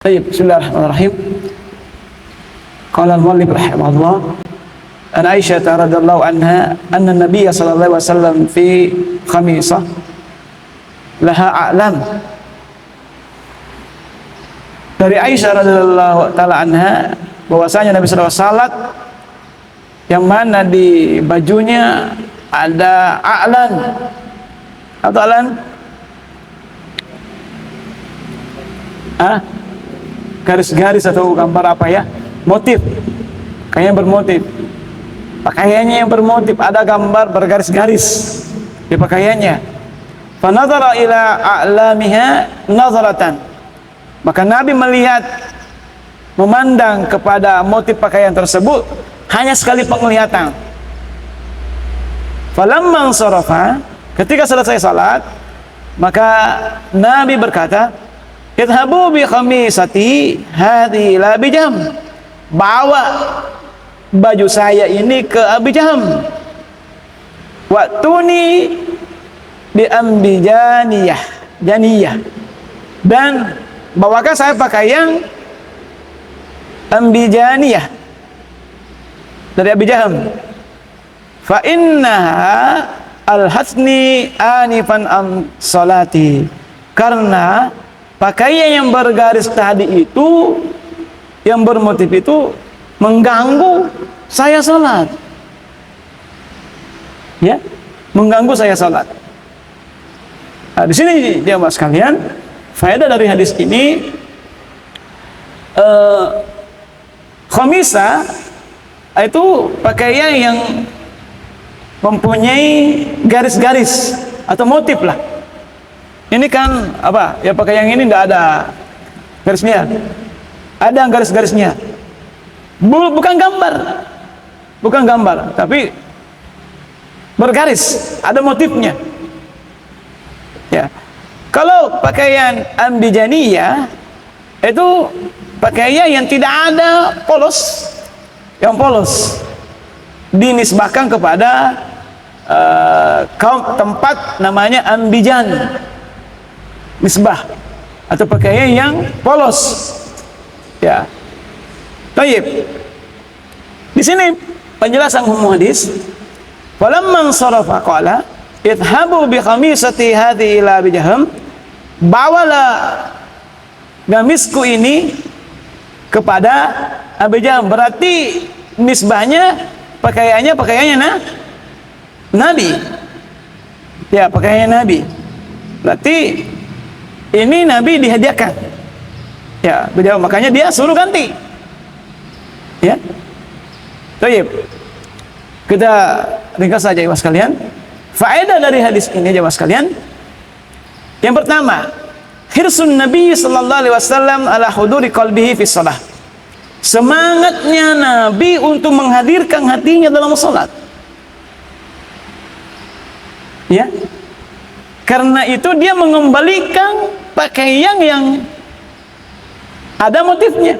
Baik, bismillahirrahmanirrahim. Qala al-muallif rahimahullah, an Aisyah radhiyallahu anha anna Nabiy sallallahu alaihi wasallam fi khamisah laha a'lam. Dari Aisyah radhiyallahu taala anha bahwasanya Nabi sallallahu alaihi wasallam yang mana di bajunya ada a'lan atau a'lan garis-garis atau gambar apa ya, motif, kayaknya bermotif, pakaiannya yang bermotif, ada gambar bergaris-garis di pakaiannya. Fa nazara ila a'lamiha nazaratan, maka Nabi melihat, memandang kepada motif pakaian tersebut hanya sekali penglihatan. Falamma sarafa, ketika selesai salat, maka Nabi berkata, idhabu bi khamisati hadhi ila Abi Jahm, bawa baju saya ini ke Abi Jahm, waktuni bi ambijaniyah janiyah, dan bawakan saya pakaian ambijaniyah dari Abi Jahm, fa innaha alhasni anifan am salati, karena pakaian yang bergaris tadi itu, yang bermotif itu mengganggu saya salat. Ya, mengganggu saya salat. Nah, di sini jamaah sekalian, faedah dari hadis ini, khamisah itu pakaian yang mempunyai garis-garis atau motif lah. Ini kan apa? Ya pakai yang ini tidak ada garisnya. Ada garis-garisnya. Bukan gambar. Bukan gambar, tapi bergaris, ada motifnya. Ya. Kalau pakaian ambijaniyah itu pakaian yang tidak ada polos. Yang polos dinisbahkan kepada kaum tempat namanya ambijan, misbah, atau pakaian yang polos. Ya. Baik. Di sini penjelasan umum hadis. Falamman sarafa qala idhabu bi khamisati hadhi ila Abi Jahm, bawalah gamisku ini kepada Abi Jahm. Berarti nisbahnya pakaiannya Nabi. Ya, pakaiannya Nabi. Berarti ini Nabi dihadiahkan. Ya, beliau, makanya dia suruh ganti. Ya. Baik. Kita ringkas saja ya sekalian. Faedah dari hadis ini ya sekalian. Yang pertama, hirsun Nabi sallallahu alaihi wasallam ala huduri qalbihi fi shalah. Semangatnya Nabi untuk menghadirkan hatinya dalam salat. Ya. Karena itu dia mengembalikan pakaian yang ada motifnya,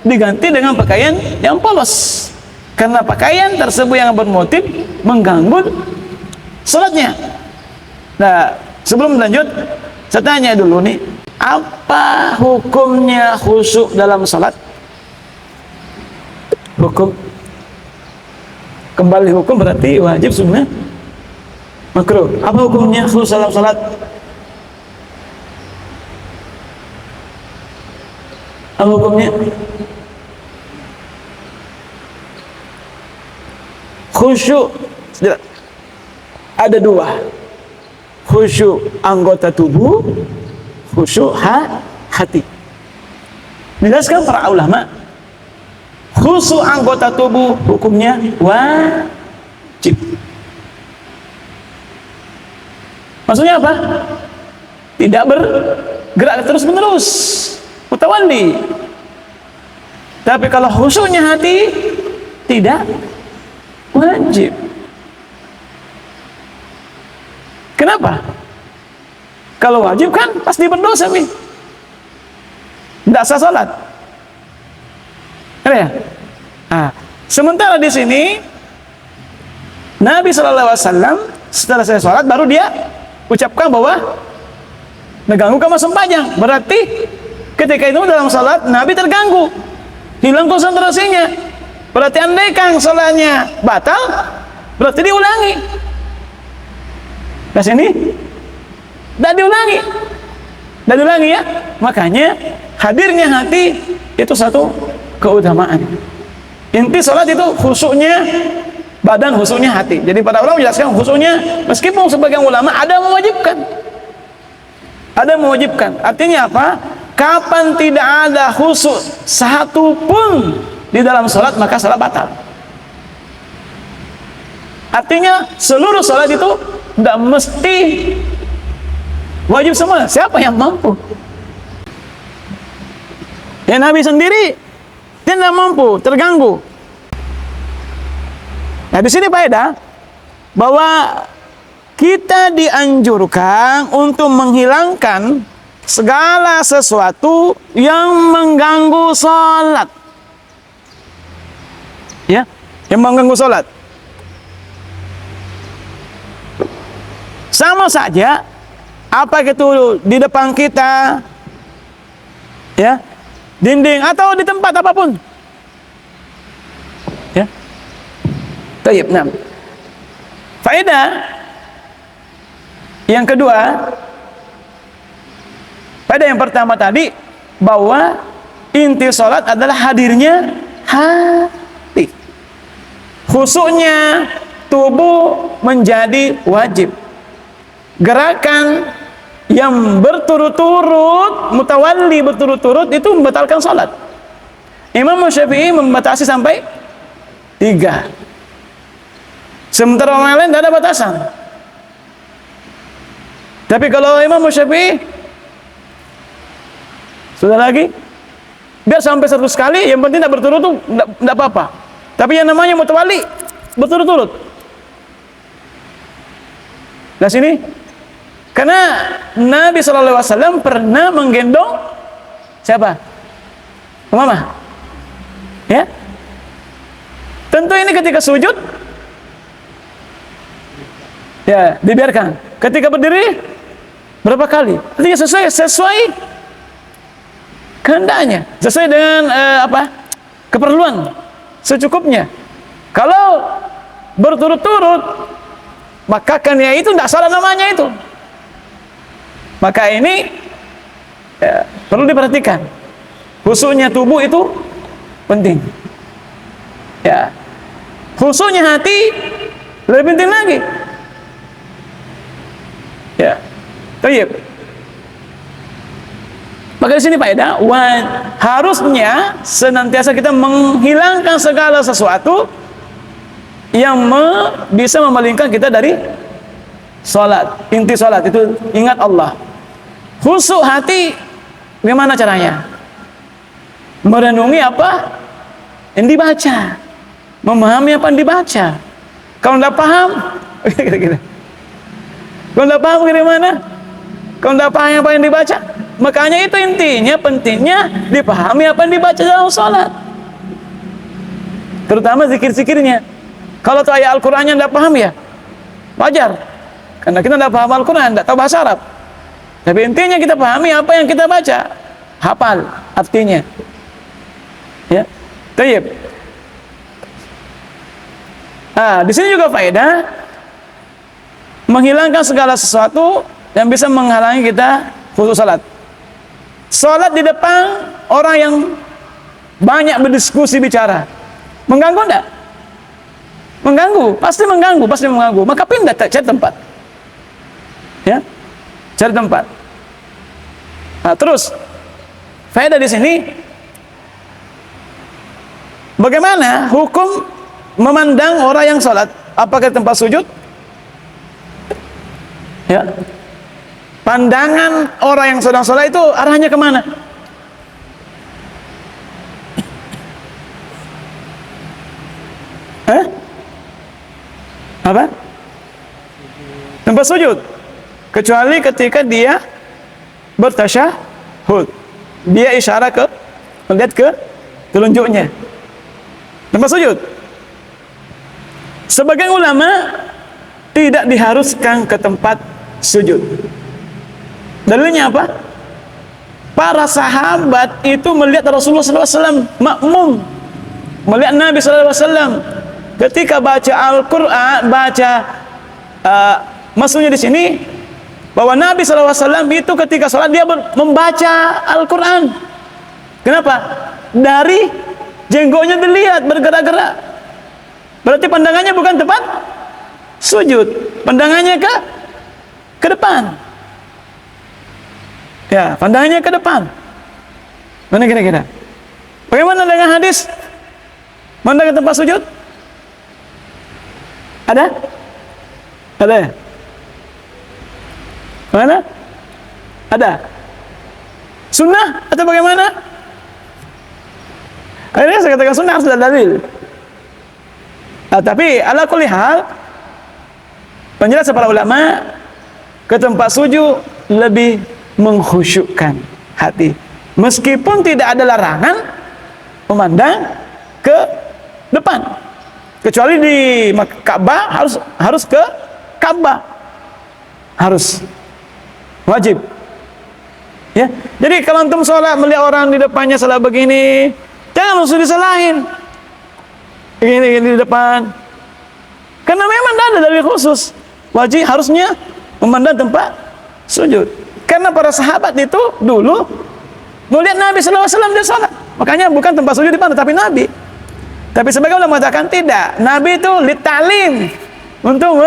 diganti dengan pakaian yang polos. Karena pakaian tersebut yang bermotif mengganggu salatnya. Nah, sebelum lanjut, saya tanya dulu nih, apa hukumnya khusyuk dalam salat? Hukum, kembali hukum berarti wajib sebenarnya makruh. Apa hukumnya khusyuk dalam salat? Apa hukumnya? Khusyuk ada dua. Khusyuk anggota tubuh, khusyuk hati. Dijelaskan para ulama, khusyuk anggota tubuh hukumnya wajib. Maksudnya apa? Tidak bergerak terus-menerus, mutawalli. Tapi kalau khusyuknya hati, tidak wajib. Kenapa? Kalau wajib kan pasti berdosa, Mi. Tidak sah salat. Ya? Nah, sementara di sini Nabi sallallahu alaihi wasallam setelah saya salat baru dia ucapkan bahwa mengganggu kamar sembahyang. Berarti ketika itu dalam salat Nabi terganggu, hilang konsentrasinya. Berarti andaikan salatnya batal, berarti diulangi. Nah sini tidak diulangi, tidak diulangi ya. Makanya hadirnya hati itu satu keutamaan. Inti salat itu khusyuknya badan, khusyuknya hati. Jadi pada ulama menjelaskan khusyuknya, meskipun sebagian ulama ada mewajibkan. Ada mewajibkan. Artinya apa? Kapan tidak ada khusyuk satu pun di dalam salat, maka salat batal. Artinya seluruh salat itu tidak mesti wajib semua. Siapa yang mampu? Ya Nabi sendiri tidak mampu, terganggu. Nah di sini faedah bahwa kita dianjurkan untuk menghilangkan segala sesuatu yang mengganggu salat. Ya, yang mengganggu salat. Sama saja apa itu di depan kita, ya, dinding atau di tempat apapun. Ya. Tayyib, nah. Faedah yang kedua, pada yang pertama tadi bahwa inti salat adalah hadirnya hati. Khusyuknya tubuh menjadi wajib. Gerakan yang berturut-turut, mutawalli berturut-turut itu membatalkan salat. Imam Syafi'i membatasi sampai 3. Sementara orang lain tidak ada batasan. Tapi kalau Imam Syafi'i sudah lagi, biar sampai 100 kali, yang penting tidak berturut-turut, tidak apa-apa. Tapi yang namanya mutawalli berturut-turut. Nah sini, karena Nabi SAW pernah menggendong siapa? Umamah. Ya. Tentu ini ketika sujud, ya dibiarkan. Ketika berdiri, berapa kali? Artinya sesuai kehendaknya, sesuai dengan keperluan, secukupnya. Kalau berturut-turut, maka kan ya itu tidak salah namanya itu. Maka ini ya, perlu diperhatikan. Khusyuknya tubuh itu penting. Ya, khusyuknya hati lebih penting lagi. Ya, tayyib. Maka di sini faedah, harusnya senantiasa kita menghilangkan segala sesuatu yang bisa memalingkan kita dari salat. Inti salat itu ingat Allah. Khusyuk hati, bagaimana caranya? Merenungi apa yang dibaca, memahami apa yang dibaca. Kalau tidak paham, kira-kira. Kalau tidak paham bagaimana? Kalau tidak paham apa yang dibaca, makanya itu intinya, pentingnya dipahami apa yang dibaca dalam salat. Terutama zikir-zikirnya. Kalau tuh ayat Al-Qur'annya tidak paham ya, wajar. Karena kita tidak paham Al-Qur'an, tidak tahu bahasa Arab. Tapi intinya kita pahami apa yang kita baca, hafal artinya. Ya, tayyib. Di sini juga faedah menghilangkan segala sesuatu yang bisa menghalangi kita khusyuk salat. Salat di depan orang yang banyak berdiskusi bicara, mengganggu enggak? Mengganggu, pasti mengganggu, pasti mengganggu. Maka pindah, cari tempat. Ya, cari tempat. Nah, terus faedah di sini, bagaimana hukum memandang orang yang salat? Apakah tempat sujud? Ya, pandangan orang yang sedang salat itu arahnya kemana? Apa? Tempat sujud. Kecuali ketika dia bertasyahud, dia isyarat melihat ke telunjuknya. Tempat sujud. Sebagian ulama tidak diharuskan ke tempat sujud. Dalilnya apa? para sahabat itu melihat Rasulullah SAW makmum, melihat Nabi SAW ketika baca Al-Quran, maksudnya di sini bahwa Nabi SAW itu ketika sholat dia membaca Al-Quran. Kenapa? Dari jenggotnya dilihat bergerak-gerak. Berarti pandangannya bukan tepat sujud, pandangannya ke depan. Ya, pandangannya ke depan. Mana kira-kira? Bagaimana dengan hadis? Mana ke tempat sujud? Ada? Ada? Mana? Ada? Sunnah atau bagaimana? Akhirnya saya katakan sunnah harus ada dalil. Nah, tapi ala kulli hal, penjelasan para ulama, ke tempat sujud lebih mengkhusyukkan hati, meskipun tidak ada larangan memandang ke depan, kecuali di Ka'bah harus ke Ka'bah, harus wajib. Ya, jadi kalau antum sholat melihat orang di depannya salah begini, jangan langsung disalahin. Ini di depan, karena memang tidak ada dalil khusus wajib harusnya memandang tempat sujud. Karena para sahabat itu dulu melihat Nabi SAW dia sholat, makanya bukan tempat sujud di mana, tapi Nabi. Tapi sebagian ulama mengatakan tidak, Nabi itu lita'lim, untuk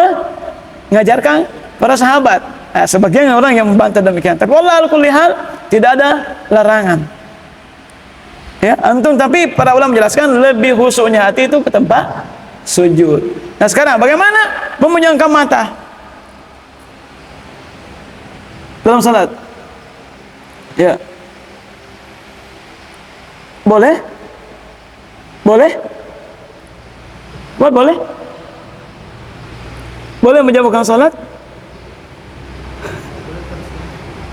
mengajarkan para sahabat. Nah, sebagian orang yang membantah demikian. Tapi wallahu kulli hal tidak ada larangan. Ya, antum, tapi para ulama menjelaskan lebih khusyuknya hati itu ke tempat sujud. Nah, sekarang bagaimana memejamkan mata dalam salat? Ya. Boleh? Boleh? Boleh? Boleh menjauhkan salat?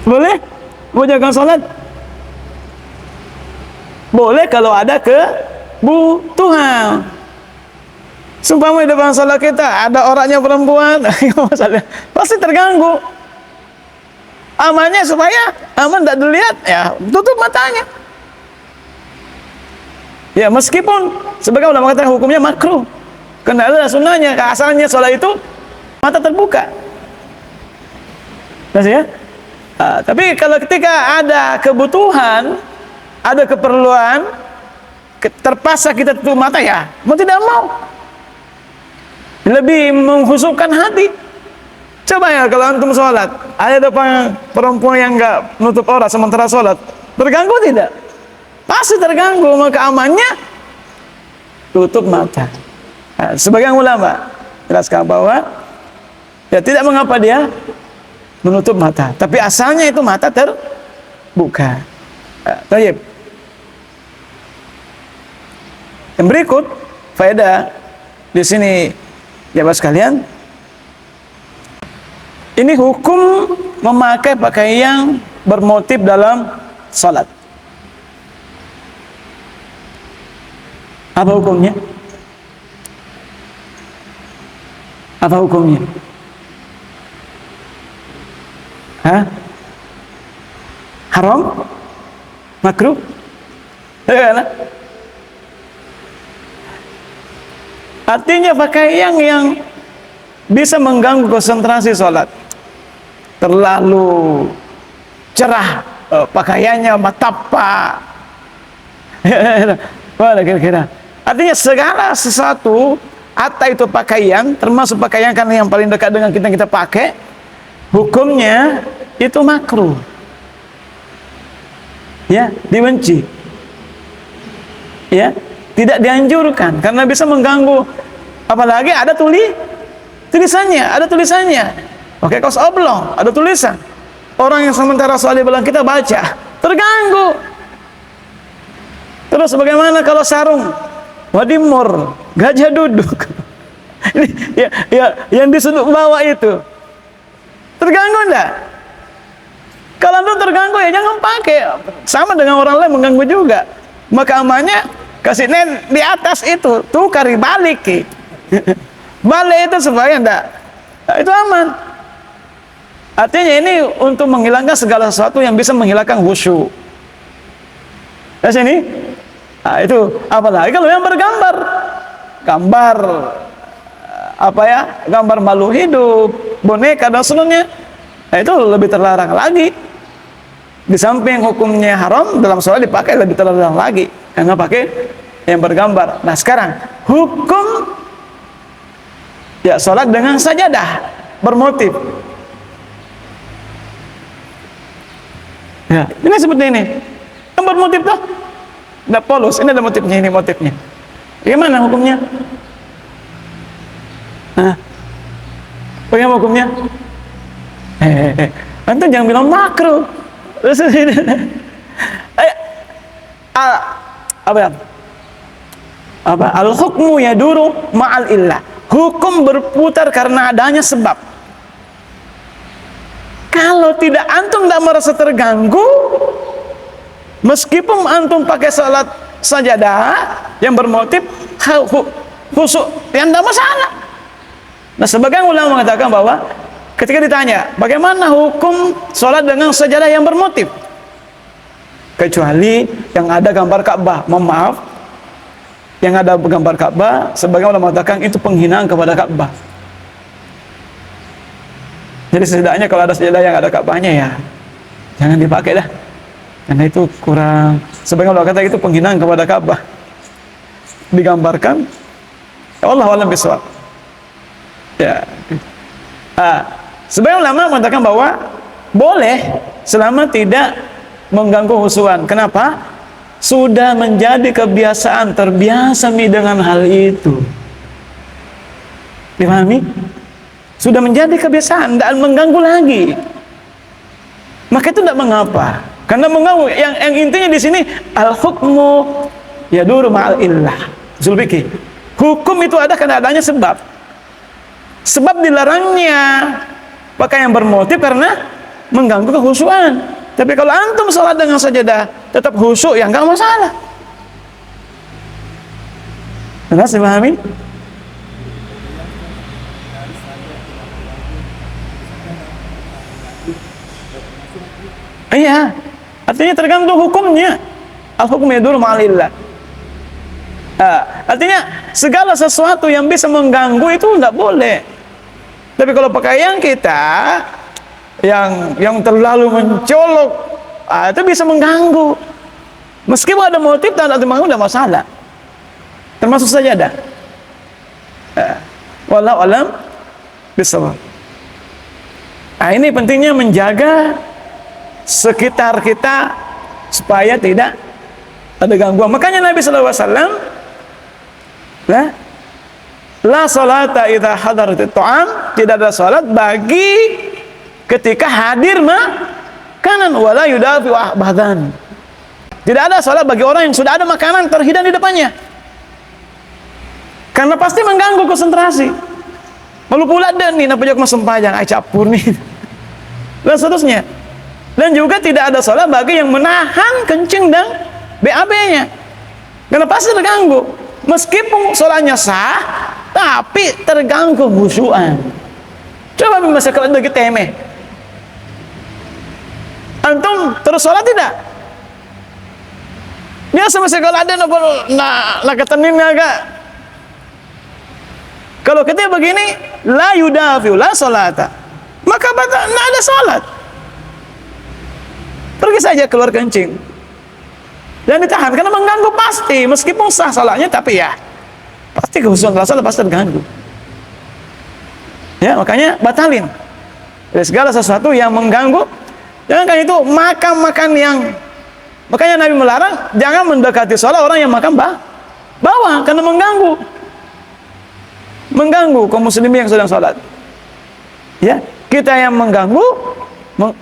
Boleh? Menjauhkan salat? Boleh kalau ada kebutuhan. Sumpama di depan salat kita ada orangnya perempuan, pasti terganggu. Amannya supaya aman tidak dilihat, ya tutup matanya. Ya, meskipun sebagai ulama mengatakan hukumnya makruh, karena ada sunnahnya, asalnya sholat itu mata terbuka. Ya? Tapi kalau ketika ada kebutuhan, ada keperluan, terpaksa kita tutup mata, ya mau tidak mau, lebih mengkhusyukkan hati. Coba ya kalau antum sholat, ada depan perempuan yang enggak menutup aurat sementara sholat, terganggu tidak? Pasti terganggu, maka amannya tutup mata. Nah, sebagian ulama jelaskan bahwa ya tidak mengapa dia menutup mata, tapi asalnya itu mata terbuka. Baik. Yang berikut faedah di sini jamaah sekalian, ini hukum memakai pakaian bermotif dalam salat. Apa hukumnya? Apa hukumnya? Hah? Haram? Makruh? Ya, artinya pakaian yang bisa mengganggu konsentrasi sholat, terlalu cerah pakaiannya, matapa. Mana kira-kira? Artinya segala sesuatu, hatta itu pakaian, termasuk pakaian kan yang paling dekat dengan kita pakai, hukumnya itu makruh. Ya, dibenci. Ya, tidak dianjurkan karena bisa mengganggu. Apalagi ada tulisannya, ada tulisannya. Pakai kaos oblong, ada tulisan. Orang yang sementara sholat di belakang kita baca, terganggu. Terus bagaimana kalau sarung wadimur, gajah duduk? Ini ya, yang di sudut bawah itu terganggu enggak? Kalau itu terganggu ya jangan pakai. Sama dengan orang lain mengganggu juga. Maka amannya kasih di atas itu, tukar balik. Balik itu supaya enggak, itu aman. Artinya ini untuk menghilangkan segala sesuatu yang bisa menghilangkan khusyuk. Di sini, nah, itu apalagi kalau yang bergambar, gambar apa ya, gambar makhluk hidup, boneka dan sebenarnya, nah, itu lebih terlarang lagi. Di samping hukumnya haram, dalam sholat dipakai lebih terlarang lagi karena pakai yang bergambar. Nah sekarang hukum ya sholat dengan sajadah bermotif. Ya, ini seperti ini. Yang bermotif tuh, ada polos. Ini ada motifnya, ini motifnya. Bagaimana hukumnya? Nah, bagaimana hukumnya? Antum jangan bilang makruh. Apa? Al-hukmu yaduru ma'al illah. Hukum berputar karena adanya sebab. Kalau tidak, antum tidak merasa terganggu, meskipun antum pakai salat sajadah yang bermotif khusyuk, yang tidak masalah. Nah, sebagian ulama mengatakan bahwa ketika ditanya, bagaimana hukum sholat dengan sajadah yang bermotif? Kecuali yang ada gambar Ka'bah. Mohon maaf, yang ada gambar Ka'bah, sebagian ulama mengatakan itu penghinaan kepada Ka'bah. Jadi setidaknya kalau ada sajadah yang ada Ka'bahnya, ya jangan dipakai dah, karena itu kurang. Sebagian ulama kata itu penghinaan kepada Ka'bah, digambarkan. Allah a'lam bishawab. Ya. Sebagian ulama mengatakan bahwa boleh selama tidak mengganggu khusyuan. Kenapa? Sudah menjadi kebiasaan, terbiasa dengan hal itu. Dipahami? Sudah menjadi kebiasaan, tidak mengganggu lagi. Maka itu tidak mengapa. Karena mengganggu, yang intinya di sini al-hukmu yaduru ma'al illah. Usul fikih. Hukum itu ada karena adanya sebab. Sebab dilarangnya pakai yang bermotif karena mengganggu kekhusyuan. Tapi kalau antum sholat dengan sajadah tetap khusyuk, ya enggak masalah. Jelas dipahami? Iya, artinya tergantung hukumnya. Al-hukmu yaduru ma'al illah. Artinya segala sesuatu yang bisa mengganggu itu tidak boleh. Tapi kalau pakaian kita yang terlalu mencolok, itu bisa mengganggu. Meskipun ada motif dan ada mengganggu, tidak masalah. Termasuk sajadah. Wallahu a'lam bishawab. Ini pentingnya menjaga sekitar kita supaya tidak ada gangguan. Makanya Nabi SAW, la salata idza hadaratit ta'am, tidak ada salat bagi ketika hadir makanan, wala yudafi bahdan. Tidak ada salat bagi orang yang sudah ada makanan terhidang di depannya, karena pasti mengganggu konsentrasi. Malu pula dan nih napa jok sempajang capur nih dan seterusnya. Dan juga tidak ada salat bagi yang menahan kencing dan BAB-nya, karena pasti terganggu. Meskipun sholatnya sah, tapi terganggu khusyuan. Coba masa kalau lagi temeh, antum terus sholat tidak? Biasa masa kalau ada nak ketenin agak. Kalau kita begini, la yudafiu la sholata, maka tidak ada sholat. Pergi saja keluar kencing. Dan ditahan karena mengganggu pasti, meskipun sah salahnya, tapi ya pasti kekhusyuan salat pasti terganggu. Ya, makanya batalin. Dari segala sesuatu yang mengganggu, jangan itu makan yang, makanya Nabi melarang jangan mendekati sholat orang yang makan bawah karena mengganggu kaum muslimin yang sedang sholat. Ya, kita yang mengganggu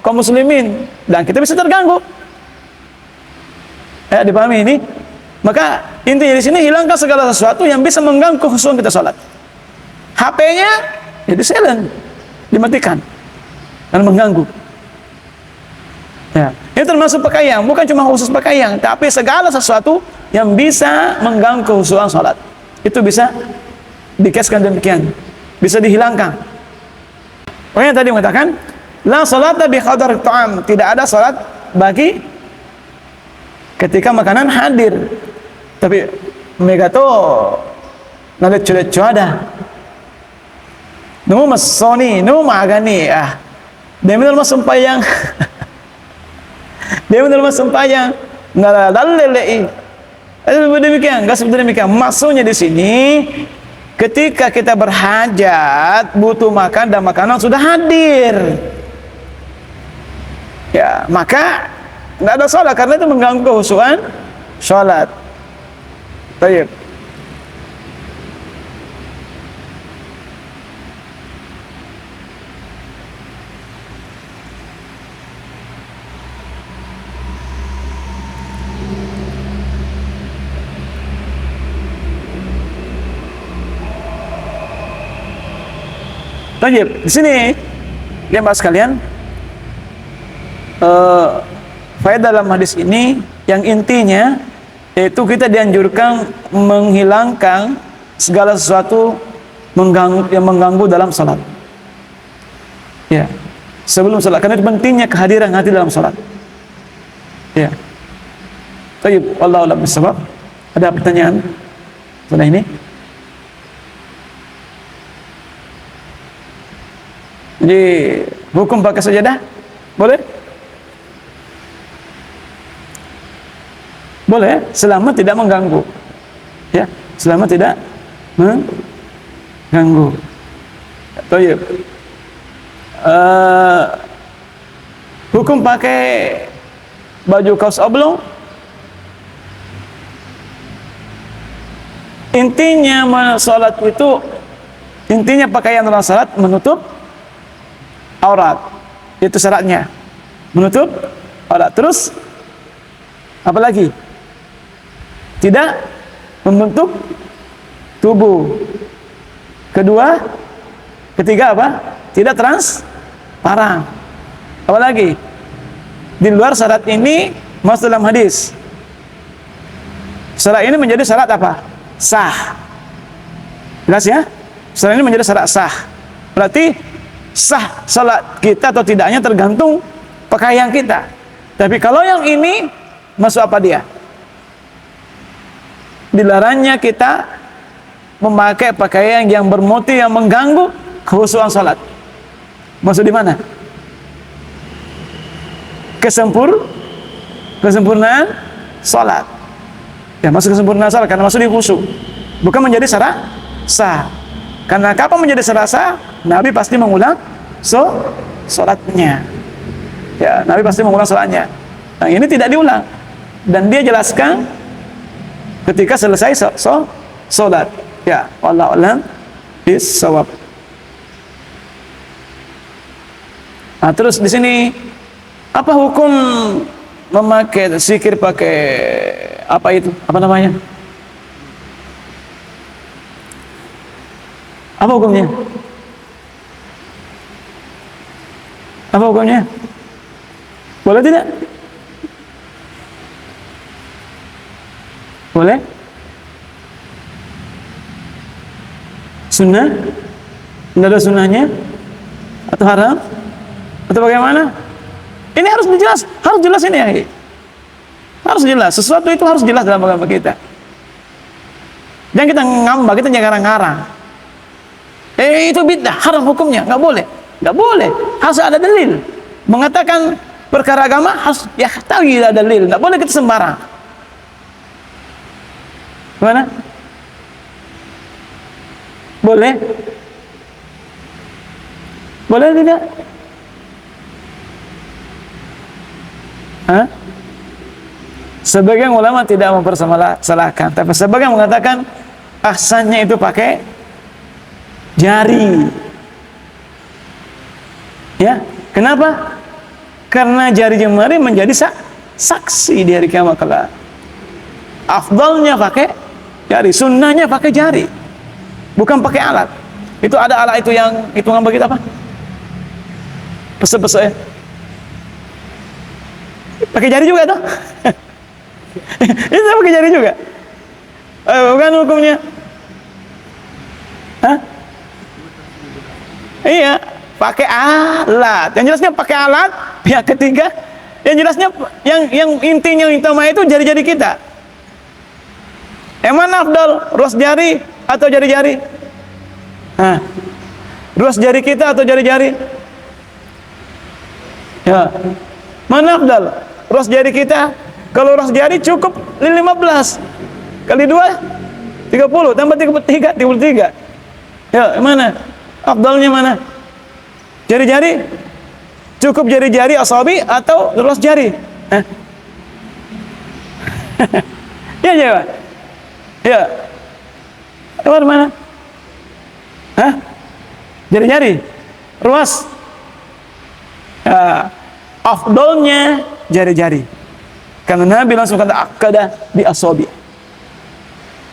kaum muslimin dan kita bisa terganggu. Ya, dipahami ini? Maka intinya di sini hilangkan segala sesuatu yang bisa mengganggu kekhusyuan kita sholat. HP-nya ya di silent, dimatikan dan mengganggu. Ya, ini termasuk pakaian, bukan cuma khusus pakaian, tapi segala sesuatu yang bisa mengganggu kekhusyuan sholat itu bisa dikeskan demikian, bisa dihilangkan. Pokoknya tadi mengatakan la salata bi khadar ta'am, tidak ada salat bagi ketika makanan hadir. Tapi mereka tuh nalet cuada. Nunggu mas Sony, nunggu magani Demi dalam sempayang. Demi dalam sempayang. Nggak dalilei. Demikian, nggak seperti demikian. Maksudnya di sini, ketika kita berhajat, butuh makan dan makanan sudah hadir, ya maka nggak ada sholat karena itu mengganggu kehusuan sholat. Baik. Lanjut di sini, jemaah sekalian, faedah dalam hadis ini yang intinya yaitu kita dianjurkan menghilangkan segala sesuatu yang mengganggu dalam salat. Ya, sebelum salat, karena pentingnya kehadiran hati dalam salat. Ya. Baik, wallahu a'lam bishawab. Ada pertanyaan setelah ini? Jadi hukum pakai sajadah boleh? Boleh, selama tidak mengganggu. Ya, selama tidak mengganggu. Baik. Hukum pakai baju kaos oblong. Intinya salat itu, intinya pakaian dalam salat menutup aurat, itu syaratnya, menutup aurat. Terus apa lagi? Tidak membentuk tubuh. Ketiga apa? Tidak transparan. Apa lagi? Di luar syarat ini masuk dalam hadis. Syarat ini menjadi syarat apa? Sah. Jelas ya? Syarat ini menjadi syarat sah. Berarti sah salat kita atau tidaknya tergantung pakaian kita. Tapi kalau yang ini masuk apa dia? Dilarangnya kita memakai pakaian yang bermotif yang mengganggu kekhusyuan salat. Masuk di mana? Kesempurnaan salat. Ya, masuk kesempurnaan salat karena masuk di khusyuk. Bukan menjadi syarat sah. Karena kapan menjadi syarat sah? Nabi pasti mengulang salatnya. Ya, Nabi pasti mengulang salatnya. Nah, ini tidak diulang. Dan dia jelaskan ketika selesai salat. Ya, wallahu a'lam bishawab. Nah, terus di sini apa hukum memakai zikir pakai apa itu? Apa namanya? Apa hukumnya? Apa hukumnya? Boleh tidak? Boleh? Sunnah? Tidak ada sunnahnya? Atau haram? Atau bagaimana? Ini harus jelas ini ya. Harus jelas, sesuatu itu harus jelas dalam agama kita. Jangan kita ngambak, kita jangan ngarang-ngarang. Itu bid'ah, haram hukumnya, nggak boleh. Nggak boleh, harus ada dalil. Mengatakan perkara agama harus ya tahu ada dalil, nggak boleh kita sembarang. Gimana? Boleh? Boleh tidak? Hah? Sebagian ulama tidak mempermasalahkan, tapi sebagian mengatakan ahsannya itu pakai jari. Ya, kenapa? Karena jari jemari menjadi saksi di hari kiamat kelak. Afdalnya pakai jari, sunnahnya pakai jari, bukan pakai alat. Itu ada alat itu yang hitungan begitu apa? Pesek-pesek ya? Pakai jari juga tuh. Itu pakai jari juga. Bukan hukumnya. Hah? Iya, pakai alat. Yang jelasnya pakai alat. Pihak ketiga Yang jelasnya, yang intinya yang utama itu jari-jari kita. Yang mana afdal? Ruas jari atau jari-jari? Nah, ruas jari kita atau jari-jari? Ya, mana afdal? Ruas jari kita. Kalau ruas jari cukup 15 kali 2 30 tambah 33. Ya, mana? Afdalnya mana? Jari-jari? Cukup jari-jari asabi atau ruas jari? Hah? Ya, jawab. Ya. Keluar mana? Hah? Jari-jari? Ruas? Ya. Afdalnya jari-jari. Karena Nabi langsung kata akada bi asabi.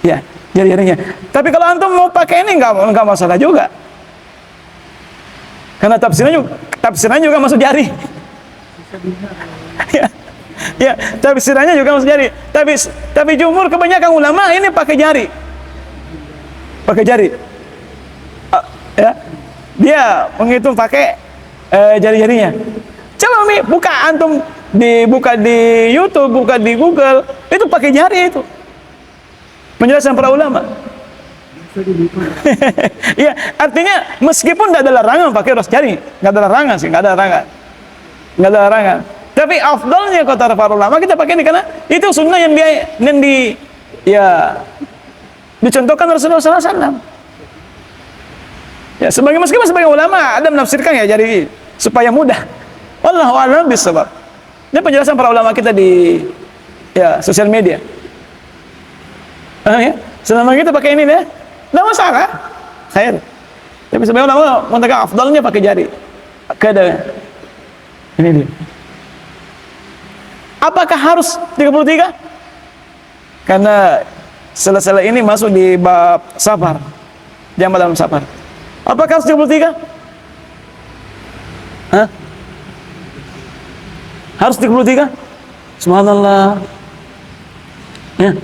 Ya, jari-jarinya. Tapi kalau antum mau pakai ini enggak masalah juga. Karena tafsirannya juga masuk jari. Ya, ya, tafsirannya juga masuk jari. Tapi jumhur kebanyakan ulama ini pakai jari. Pakai jari. Ya. Dia menghitung pakai jari-jarinya. Coba buka antum buka di YouTube, buka di Google, itu pakai jari itu. Penjelasan para ulama. Ya, artinya meskipun tidak ada larangan pakai ruas jari, nggak ada larangan sih, nggak ada larangan. Tapi afdalnya kata para ulama kita pakai ini karena itu sunnah yang dicontohkan Rasulullah SAW. Ya, meskipun sebagai ulama ada menafsirkan ya jari supaya mudah. Wallahu a'lam bishawab. Ini penjelasan para ulama kita di sosial media. Ya, selama kita pakai ini deh, nggak masalah, khair. Tapi sebagai ulama mengatakan afdalnya pakai jari. Kada. Ini dia. Apakah harus 33? Karena sela-sela ini masuk di bab safar, jamaah dalam safar. Apakah harus 33? Hah? Harus 33? Subhanallah. Ya.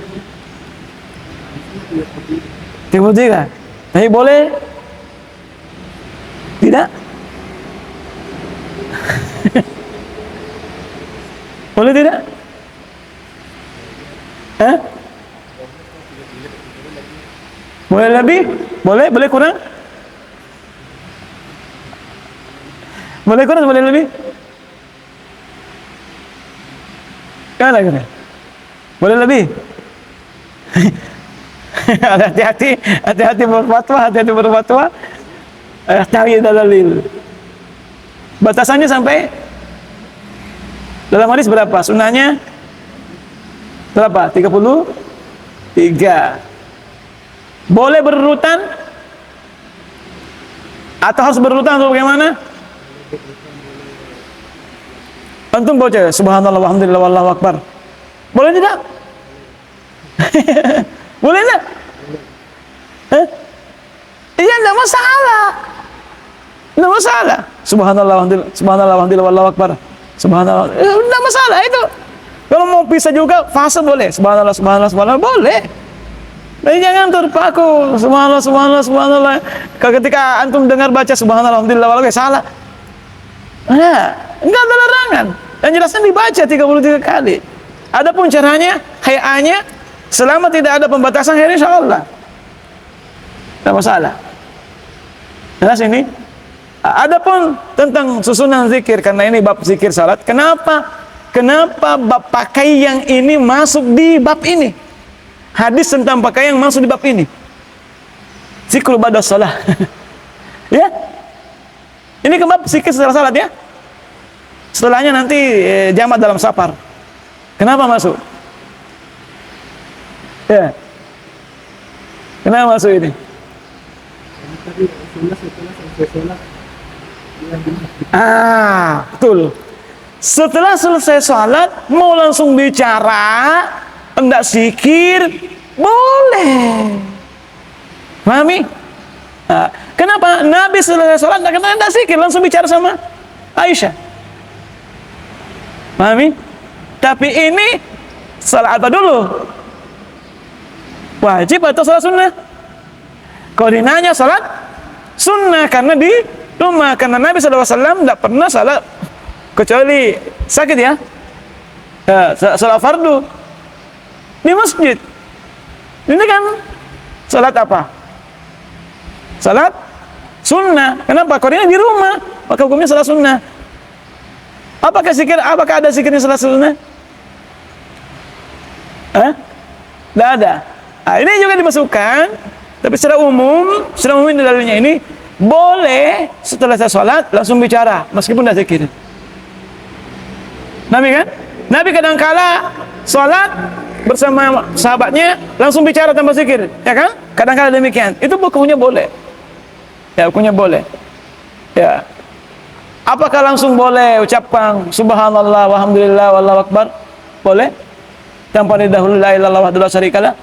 33. Tapi boleh? Tidak? Boleh tidak? Hah? Boleh lebih? Boleh kurang? Boleh kurang, boleh lebih? Boleh lebih? hati-hati berfatwa, cari dalil. Batasannya sampai dalam hadis berapa? Sunnahnya berapa? 33. Boleh berurutan atau harus berurutan atau bagaimana? Antum baca subhanallah walhamdulillah wallahu akbar. Boleh tidak? Boleh tidak? Iya, enggak masalah. Enggak masalah. Subhanallah walhamdulillah wallahu akbar. Subhanallah. Enggak masalah itu. Kalau mau pisah juga fase boleh. Subhanallah boleh. Tapi jangan terpaku subhanallah. Ketika antum dengar baca subhanallah walhamdulillah wallahu akbar salah. Enggak ada larangan. Dan jelasnya dibaca 33 kali. Adapun caranya, hay'anya, selama tidak ada pembatasan, insyaallah tidak masalah. Jelas ini. Adapun tentang susunan zikir, karena ini bab zikir salat, kenapa bab pakaian ini masuk di bab ini? Hadis tentang pakaian masuk di bab ini. Zikru ba'da shalah. Ya. Ini ke bab zikir setelah salat ya. Setelahnya nanti jamaah dalam safar. Kenapa masuk? Ya. Kenapa masuk ini? Betul. Setelah selesai sholat mau langsung bicara, hendak zikir, boleh. Pahami? Kenapa Nabi selesai sholat hendak zikir langsung bicara sama Aisyah? Pahami? Tapi ini salat apa dulu? Wajib atau salat sunnah? Kalau dinanya salat sunnah karena di rumah, karena Nabi SAW tidak pernah salat kecuali sakit ya. Salat fardu di masjid. Ini kan salat apa? Salat sunnah. Kenapa? Karena di rumah, maka hukumnya salat sunnah. Apakah ada zikirnya salat sunnah? Tidak ada. Nah, ini juga dimasukkan, tapi secara umum ini dalilnya ini boleh setelah saya sholat langsung bicara meskipun tidak zikir. Nabi kan? Nabi kadangkala sholat bersama sahabatnya langsung bicara tanpa zikir, ya kan? Kadangkala demikian. Itu hukumnya boleh. Ya, hukumnya boleh. Ya. Apakah langsung boleh ucapkan subhanallah walhamdulillah wallahu akbar? Boleh? Tanpa didahului la ilaha illallah wahdahu la syarikalah?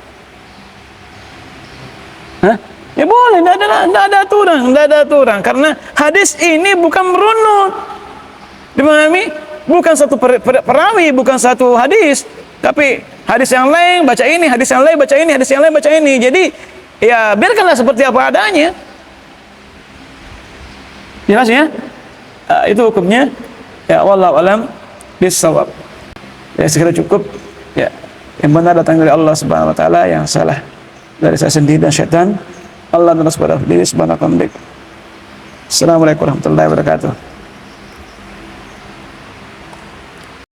Ya boleh, tidak ada aturan, karena hadis ini bukan merunut. Dimahami? Bukan satu perawi, bukan satu hadis, tapi hadis yang lain baca ini, hadis yang lain baca ini, hadis yang lain baca ini. Jadi ya biarkanlah seperti apa adanya. Jelas ya? Itu hukumnya. Ya, wallahu alam bissawab. Ya, segera cukup. Ya, yang benar datang dari Allah Subhanahu wa taala, yang salah dari saya sendiri dan syaitan. Allah dan Rasulullah diri subhanahu wa ta'ala. Assalamualaikum warahmatullahi wabarakatuh.